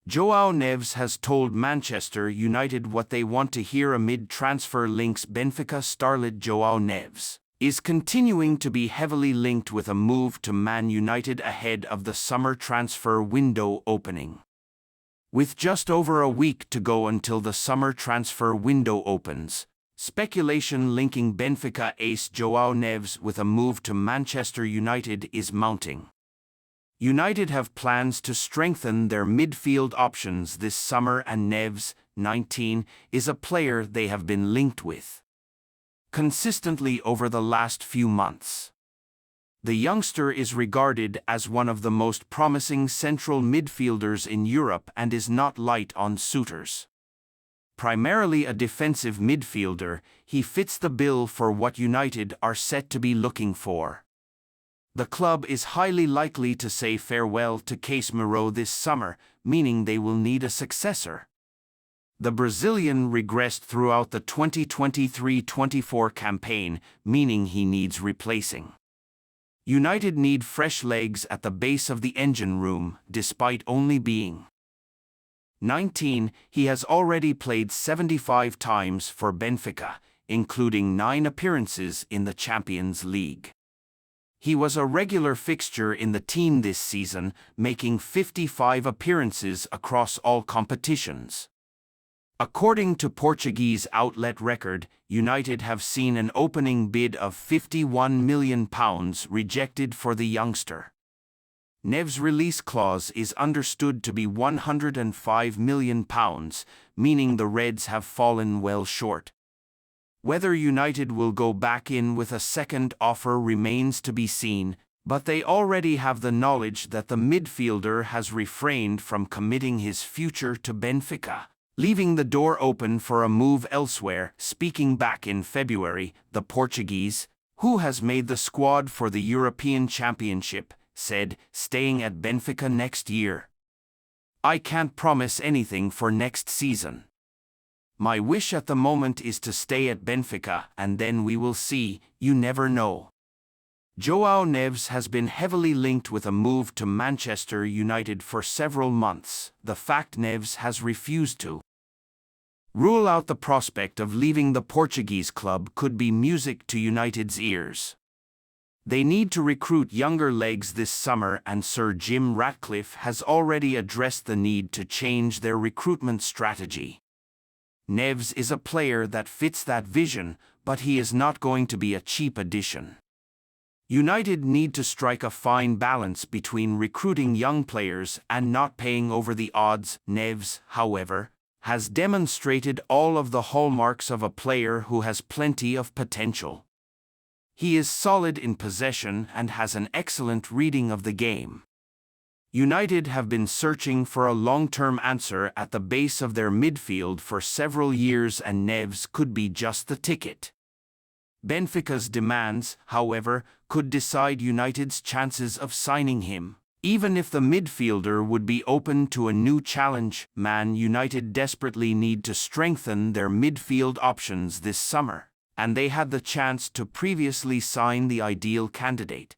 João Neves has told Manchester United what they want to hear amid transfer links. Benfica starlet João Neves is continuing to be heavily linked with a move to Man United ahead of the summer transfer window opening. With just over a week to go until the summer transfer window opens, speculation linking Benfica ace João Neves with a move to Manchester United is mounting. United have plans to strengthen their midfield options this summer, and Neves, 19, is a player they have been linked with consistently over the last few months. The youngster is regarded as one of the most promising central midfielders in Europe and is not light on suitors. Primarily a defensive midfielder, he fits the bill for what United are set to be looking for. The club is highly likely to say farewell to Casemiro this summer, meaning they will need a successor. The Brazilian regressed throughout the 2023-24 campaign, meaning he needs replacing. United need fresh legs at the base of the engine room, despite only being 19. He has already played 75 times for Benfica, including 9 appearances in the Champions League. He was a regular fixture in the team this season, making 55 appearances across all competitions. According to Portuguese outlet Record, United have seen an opening bid of £51 million rejected for the youngster. Neves' release clause is understood to be £105 million, meaning the Reds have fallen well short. Whether United will go back in with a second offer remains to be seen, but they already have the knowledge that the midfielder has refrained from committing his future to Benfica, leaving the door open for a move elsewhere. Speaking back in February, the Portuguese, who has made the squad for the European Championship, said, staying at Benfica next year. I can't promise anything for next season. My wish at the moment is to stay at Benfica, and then we will see. You never know. João Neves has been heavily linked with a move to Manchester United for several months. The fact Neves has refused to rule out the prospect of leaving the Portuguese club could be music to United's ears. They need to recruit younger legs this summer, and Sir Jim Ratcliffe has already addressed the need to change their recruitment strategy. Neves is a player that fits that vision, but he is not going to be a cheap addition. United need to strike a fine balance between recruiting young players and not paying over the odds. Neves, however, has demonstrated all of the hallmarks of a player who has plenty of potential. He is solid in possession and has an excellent reading of the game. United have been searching for a long-term answer at the base of their midfield for several years, and Neves could be just the ticket. Benfica's demands, however, could decide United's chances of signing him. Even if the midfielder would be open to a new challenge, Man United desperately need to strengthen their midfield options this summer, and they had the chance to previously sign the ideal candidate.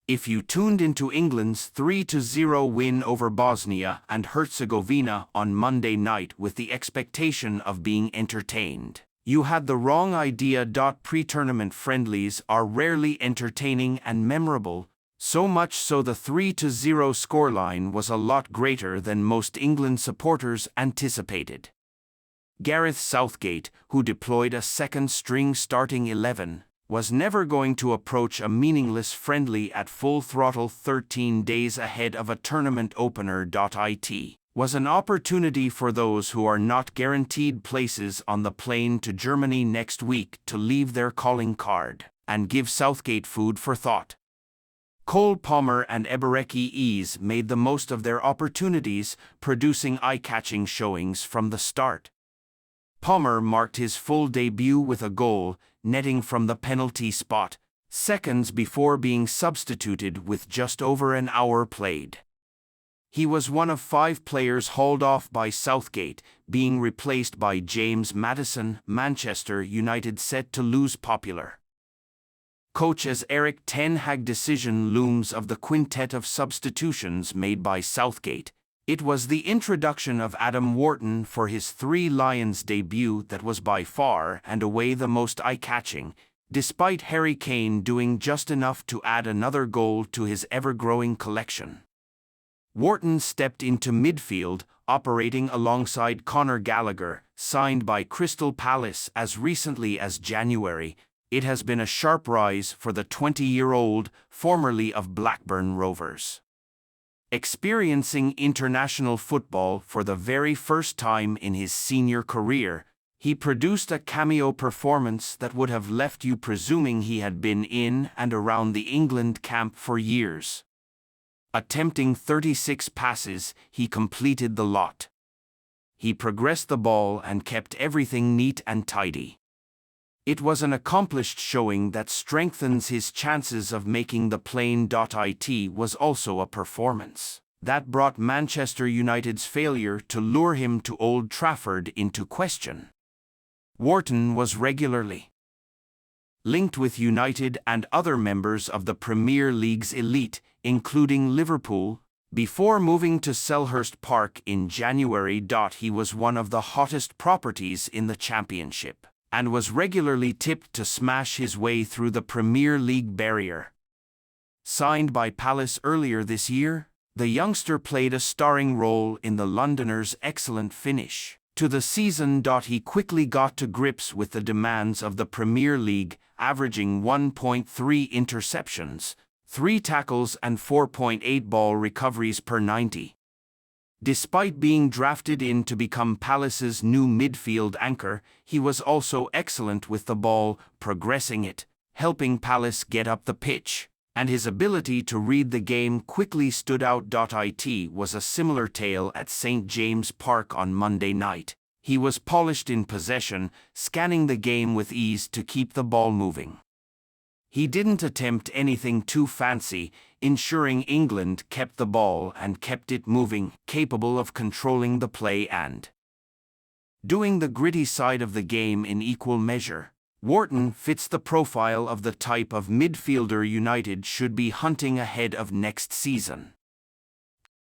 If you tuned into England's 3-0 win over Bosnia and Herzegovina on Monday night with the expectation of being entertained, you had the wrong idea. Pre-tournament friendlies are rarely entertaining and memorable, so much so the 3-0 scoreline was a lot greater than most England supporters anticipated. Gareth Southgate, who deployed a second-string starting 11, was never going to approach a meaningless friendly at full throttle 13 days ahead of a tournament opener. It was an opportunity for those who are not guaranteed places on the plane to Germany next week to leave their calling card and give Southgate food for thought. Cole Palmer and Ebereki Eze made the most of their opportunities, producing eye-catching showings from the start. Palmer marked his full debut with a goal, netting from the penalty spot, seconds before being substituted with just over an hour played. He was one of 5 players hauled off by Southgate, being replaced by James Maddison. Manchester United set to lose popular coach as Erik ten Hag decision looms of the quintet of substitutions made by Southgate, It was the introduction of Adam Wharton for his Three Lions debut that was by far and away the most eye-catching, despite Harry Kane doing just enough to add another goal to his ever-growing collection. Wharton stepped into midfield, operating alongside Conor Gallagher, signed by Crystal Palace as recently as January. It has been a sharp rise for the 20-year-old, formerly of Blackburn Rovers. Experiencing international football for the very first time in his senior career, he produced a cameo performance that would have left you presuming he had been in and around the England camp for years. Attempting 36 passes, he completed the lot. He progressed the ball and kept everything neat and tidy. It was an accomplished showing that strengthens his chances of making the plane.it was also a performance that brought Manchester United's failure to lure him to Old Trafford into question. Wharton was regularly linked with United and other members of the Premier League's elite, including Liverpool, before moving to Selhurst Park in January. He was one of the hottest properties in the Championship, and was regularly tipped to smash his way through the Premier League barrier. Signed by Palace earlier this year, the youngster played a starring role in the Londoners' excellent finish to the season. He quickly got to grips with the demands of the Premier League, averaging 1.3 interceptions, 3 tackles and 4.8 ball recoveries per 90. Despite being drafted in to become Palace's new midfield anchor, he was also excellent with the ball, progressing it, helping Palace get up the pitch, and his ability to read the game quickly stood out. It was a similar tale at St. James Park on Monday night. He was polished in possession, scanning the game with ease to keep the ball moving. He didn't attempt anything too fancy, ensuring England kept the ball and kept it moving, capable of controlling the play and doing the gritty side of the game in equal measure. Wharton fits the profile of the type of midfielder United should be hunting ahead of next season.